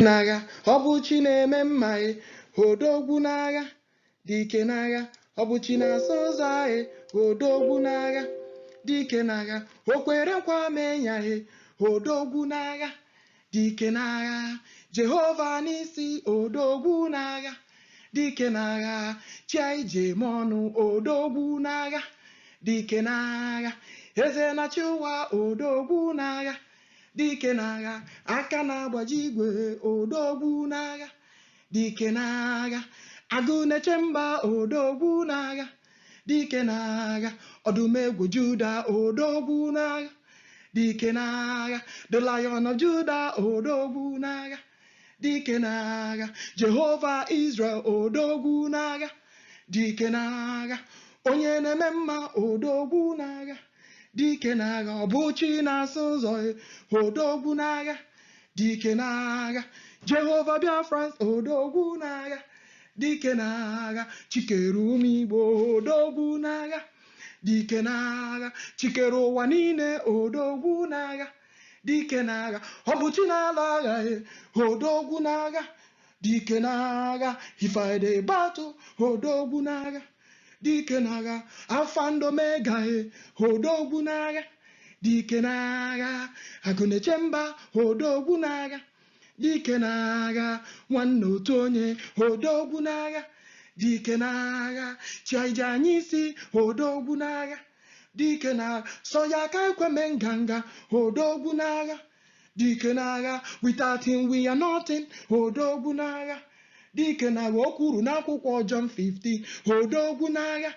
n'agha, ọ bụ chi na-eme mma odogwu n'agha, dike n'agha, ọ bụ chi na-asa ụzọ odogwu n'agha, dike n'agha, o kwere nkwa mee ya odogwu n'agha, dike n'agha, Jehova n'isi odogwu n'agha, dike n'agha, chi anyị ji eme ọnụ odogwu n'agha, dike n'agha, eze na-achị ụwa odogwu n'agha, dike n'agha, aka na-agbaji igwe odogwu n'agha, dike n'agha, agụ na-eche mba odogwu n'agha, dike n'agha, ọdụmegwu Juda odogwu n'agha, dike n'agha, the Lion of Judah odogwu n'agha, dike n'agha, JEHOVAH ISRAEL odogwu n'agha, dike n'agha, onye na-eme mma odogwu n'agha, dike n'agha, ọ bụ chi na-asa ụzọ odogwu n'agha, dike n'agha, JEHOVAH BIAFRA odogwu n'agha, dike n'agha, chikere UMUIGBO odogwu n'agha, dike n'agha, chikere ụwa niile odogwu n'agha, dike n'agha, ọ bụ chi na-alụ agha odogwu n'agha, dike n'agha, he fight a battle odogwu n'agha, dike n'agha, Alpha and Omega odogwu n'agha, dike n'agha, agụ na-eche mba odogwu n'agha, dike n'agha, nwanne otu onye odogwu n'agha, dike n'agha, chi anyị ji anyị isi odogwu n'agha, dike n'agha, sọ ya aka ekweme nganga odogwu n'agha, dike n'agha, without him we are nothing odogwu n'agha, dike n'agha, o kwuru n'akwụkwọ John 15 odogwu n'agha,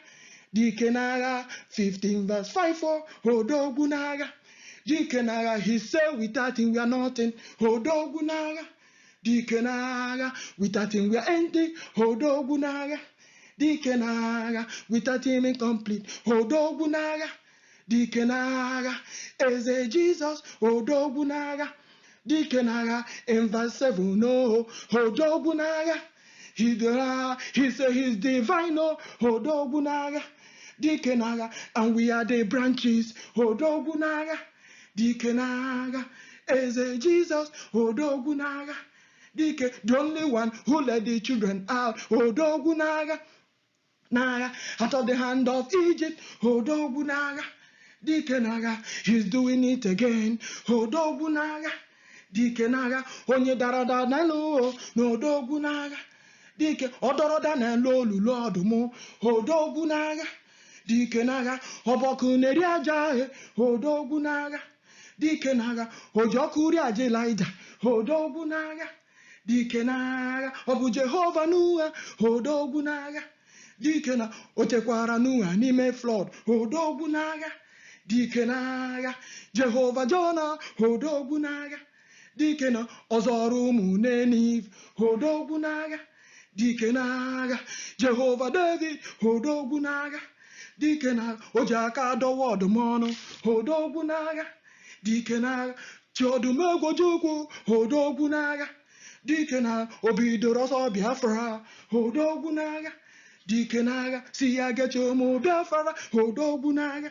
dike n'agha 15 verse 5 odogwu n'agha, dike n'agha, he said without him we are nothing odogwu n'agha, dike n'agha, without him we are empty odogwu n'agha, dike n'agha, without him incomplete odogwu n'agha, dike n'agha, eze Jesus odogwu n'agha, dike n'agha, in verse 7 odogwu n'agha, he said he's divine odogwu n'agha, dike n'agha, and we are the branches odogwu n'agha, dike n'agha, eze Jesus odogwu n'agha, dike, the only one who led the children out odogwu n'agha, out of the hand of Egypt odogwu n'agha, dike n'agha, he's doing it again odogwu n'agha, dike n'agha, onye dara da n'elu n'odogwu n'agha, dike ọdọrọ da n'elu olulu ọdụm odogwu n'agha, dike n'agha, ọbọkụ na-eri aja odogwu n'agha, dike n'agha, ojọkụ ri aja Elijah odogwu n'agha, dike n'agha, ọ bụ Jehova n'ụwa odogwu n'agha, dike na o chekwara n'ụwa n'ime flood odogwu n'agha, dike n'agha, Jehova Jona odogwu n'agha, dike na ọzọrọ ụmụ Nenive odogwu n'agha, dike n'agha, Jehova David odogwu n'agha, dike n'agha, o ji aka dọwa ọdụm ọnụ odogwu n'agha, dike n'agha, chi ODUMEGWU Chukwu odogwu n'agha, dike n'agha, o bidoro ọsọ Biafra odogwu n'agha, dike n'agha, si ya geche ụmụ Biafra odogwu n'agha,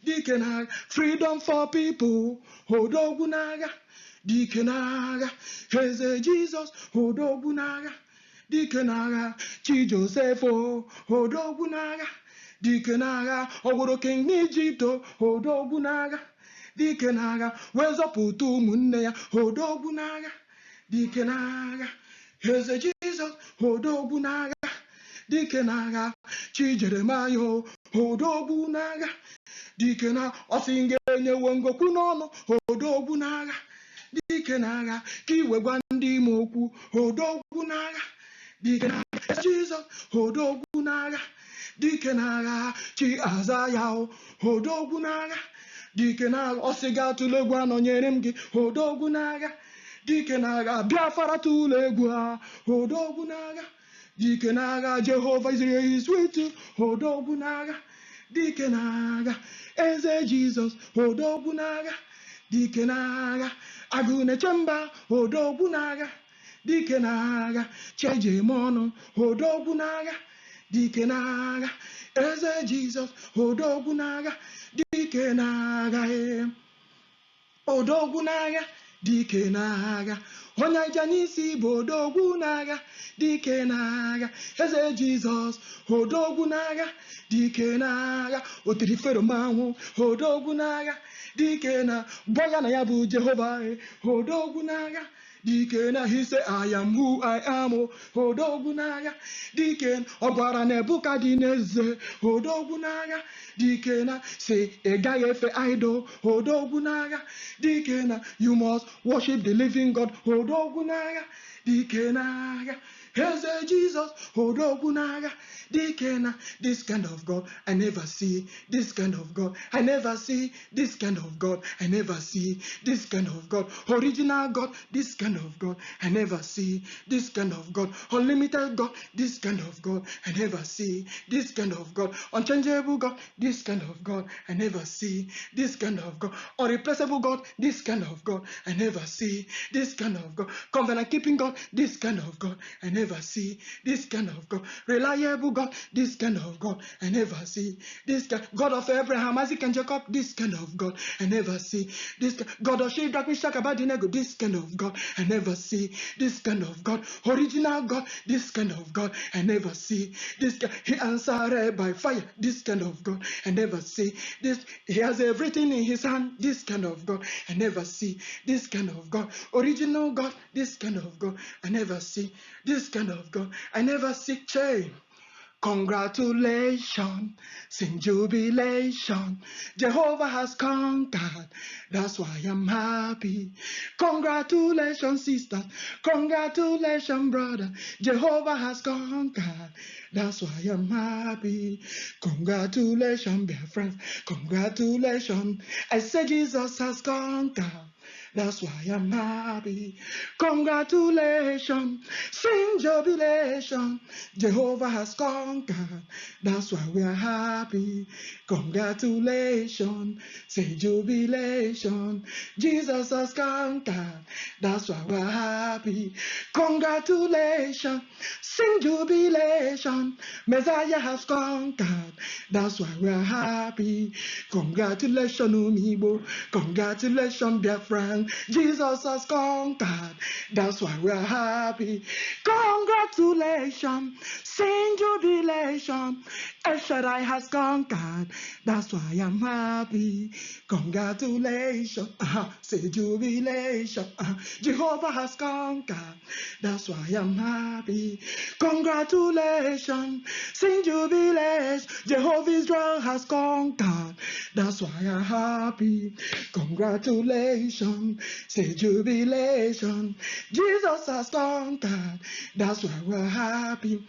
dike n'agha, freedom for people odogwu n'agha, dike n'agha, eze Jesus odogwu n'agha, dike n'agha, chi Joseph odogwu n'agha, dike n'agha, ọgwụrụ king n'Egypt odogwu n'agha, dike n'agha, wee zọpụta ụmụnne ya odogwu n'agha, dike n'agha, eze Jesus odogwu n'agha, dike n'agha, chi Jeremaya odogwu n'agha, dike na ọsị ga-enyewo ngokwu n'ọnụ odogwu n'agha, dike n'agha, ka iwe gwa ndị ime okwu odogwu n'agha, dike n'agha, Jesus odogwu n'agha, dike n'agha, chi Azaya odogwu n'agha, dike n'agha, ọsị ga-atụle egwu anọnyere m gị odogwu n'agha, dike n'agha, Biafra tụle egwu odogwu n'agha, dike n'agha, JEHOVAH ISRAEL is with you odogwu n'agha, dike n'agha, eze Jesus odogwu n'agha, dike n'agha, agụ na-eche mba odogwu n'agha, dike n'agha, chi eji eme ọnụ odogwu n'agha, dike n'agha, eze Jesus odogwu n'agha, dike n'agha, odogwu n'agha, dike n'agha, onye ije n'isi bụ odogwu n'agha, dike n'agha, eze Jizọs, odogwu n'agha, dike n'agha, o tiri Fero mmanwụ, odogwu n'agha, dike na gwa ya na ya bụ Jehova, odogwu n'agha, dike na he say I am who I am, odogwu n'agha, dike ọ gwara Nebukadneza, odogwu n'agha, dike na say ị gaghị efe idol, odogwu n'agha, dike na you must worship the living God, odogwu n'agha, dike n'agha, eze Jesus, odogwu n'agha, dike na this kind of God I never see, this kind of God I never see, this kind of God I never see, this kind of God, original God, this kind of God I never see, this kind of God, unlimited God, this kind of God I never see, this kind of God, unchangeable God, this kind of God I never see, this kind of God, irreplaceable God, this kind of God I never see, this kind of God, covenant keeping God, this kind of God I never see, this kind of God, reliable God, this kind of God I never see, this God of Abraham, Isaac and Jacob, this kind of God I never see, this God of Shadrach, Meshach, Abednego, this kind of God I never see, this kind of God, original God, this kind of God I never see, this he answered by fire, this kind of God I never see, this he has everything in his hand, this kind of God I never see, this kind of God, original God, this kind of God I never see, this kind of God I never see. Change. Congratulations, sing jubilation, Jehovah has conquered, that's why I'm happy. Congratulations, sister, congratulations, brother, Jehovah has conquered, that's why I'm happy. Congratulations, dear friends, congratulations, I say Jesus has conquered, that's why I'm happy. Congratulations, sing jubilation, Jehovah has conquered, that's why we are happy. Congratulations, say jubilation, Jesus has conquered, that's why we're happy. Congratulations, sing jubilation, Messiah has conquered, that's why we're happy. Congratulations, UMUIGBO, congratulations, Biafra, Jesus has conquered, that's why we're happy. Congratulations, sing jubilation, El Shaddai has conquered, that's why I'm happy. Congratulations, say jubilation, Jehovah has conquered, that's why I'm happy. Congratulations, sing jubilation, Jehovah Israel has conquered, that's why I'm happy. Congratulations, say jubilation, Jesus has conquered, that's why we're happy.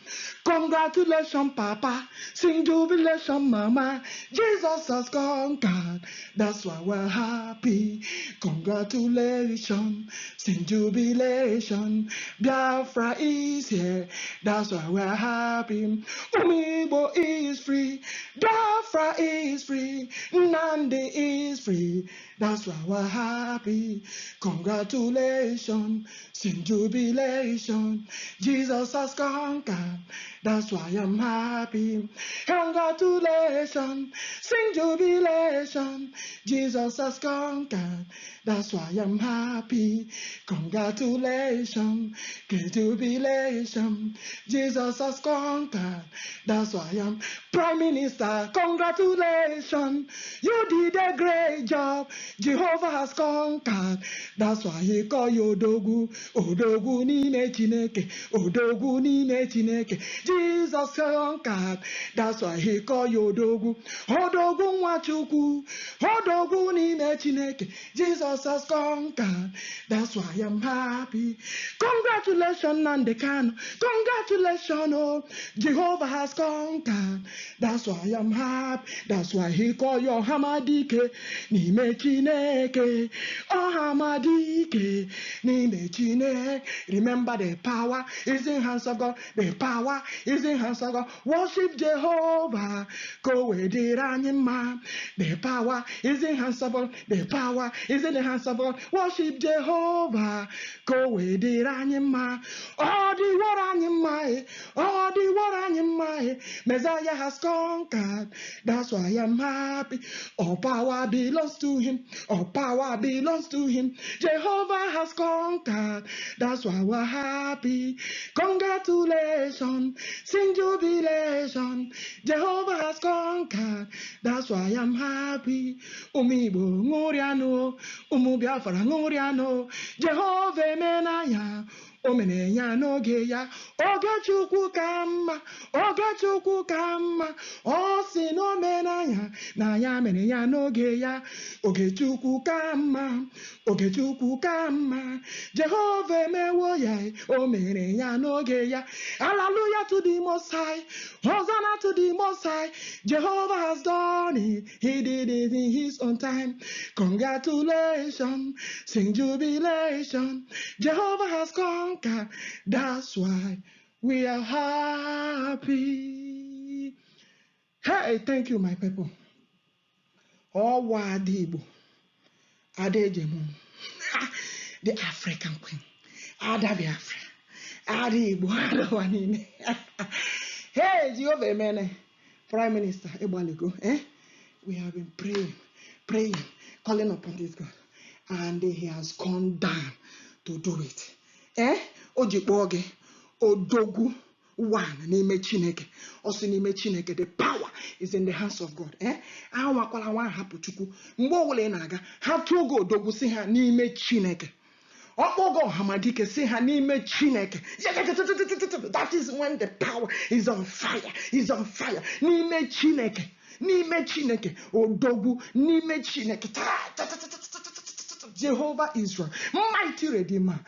Congratulations, Papa, sing jubilation, Mama, Jesus has conquered, that's why we're happy. Congratulations, sing jubilation, Biafra is here, that's why we're happy. UMUIGBO is free, Biafra is free, NNAMDI is free, that's why we're happy. Congratulations, sing jubilation, Jesus has conquered, that's why I'm happy. Congratulations, sing jubilation, Jesus has conquered, that's why I'm happy. Congratulations, jubilation, Jesus has conquered, that's why I'm Prime Minister. Congratulations, you did a great job, Jehovah has conquered, that's why he call you ODOGWU, ODOGWU n'ime CHINEKE, ODOGWU n'ime CHINEKE, Jesus conquered, that's why he call you ODOGWU, ODOGWU nwa Chukwu, ODOGWU n'ime CHINEKE, Jesus has conquered, that's why I'm happy. Congratulations, Nnenne Kanu, congratulations, oh, Jehovah has conquered, that's why I'm happy, that's why he call you OHAMADIKE n'ime CHINEKE, OHAMADIKE n'ime CHINEKE. Remember, the power is in hands of God, the power is in hands of God. Worship Jehovah, go with it, the power is in hands of God, the power is in the hands of God. Worship Jehovah. Go with the Ranyima. All the war Ranyima. All the war Ranyima. Messiah has conquered. That's why I'm happy. All power belongs to him. All power belongs to him. Jehovah has conquered. That's why we're happy. Congratulations. Sing jubilation. Jehovah has conquered. That's why I'm happy. UMUIGBO nguriano. Biafra nguriano. Jehovah menaya. Omenenya n'oge ya. Chukwu kama. Chukwu kama. Si n'omenanya. Na ya mere ya n'oge ya. Chukwu kama. Chukwu kama. Jehovah mewo ya. Omenenya n'oge ya. Hallelujah to the Most High. Hosanna to the Most High. Jehovah has done it. He did it in his own time. Congratulations. Sing jubilation. Jehovah has conquered. That's why we are happy. Hey, thank you, my people. Wadibo. Adejemo. The African queen. Ada Biafra. Adibo. Adawanine. Hey, Jehovah, amen. Prime Minister Ebaligo. We have been praying, calling upon this God. And he has gone down to do it. OJUKWU, ODOGWU, one, n'ime Chineke. Also n'ime Chineke, the power is in the hands of God. Awakwala wa hapụ Chukwu. Mgbe ọbụla na-aga, ha tụọ ODOGWU si ha n'ime Chineke. Ọkpọgo OHAMADIKE si ha n'ime Chineke. That is when the power is on fire. Is on fire. N'ime Chineke. N'ime Chineke. ODOGWU n'ime Chineke. Jehovah Israel, mighty Redeemer,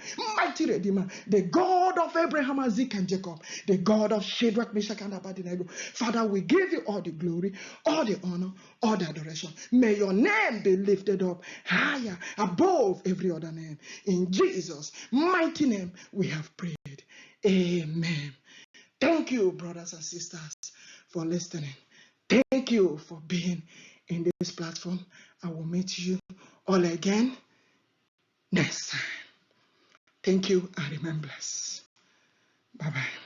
the God of Abraham, Isaac, and Jacob, the God of Shadrach, Meshach, and Abednego. Father, we give you all the glory, all the honor, all the adoration. May your name be lifted up higher, above every other name. In Jesus' mighty name, we have prayed. Amen. Thank you, brothers and sisters, for listening. Thank you for being in this platform. I will meet you all again next time. Thank you and remain blessed. Bye-bye.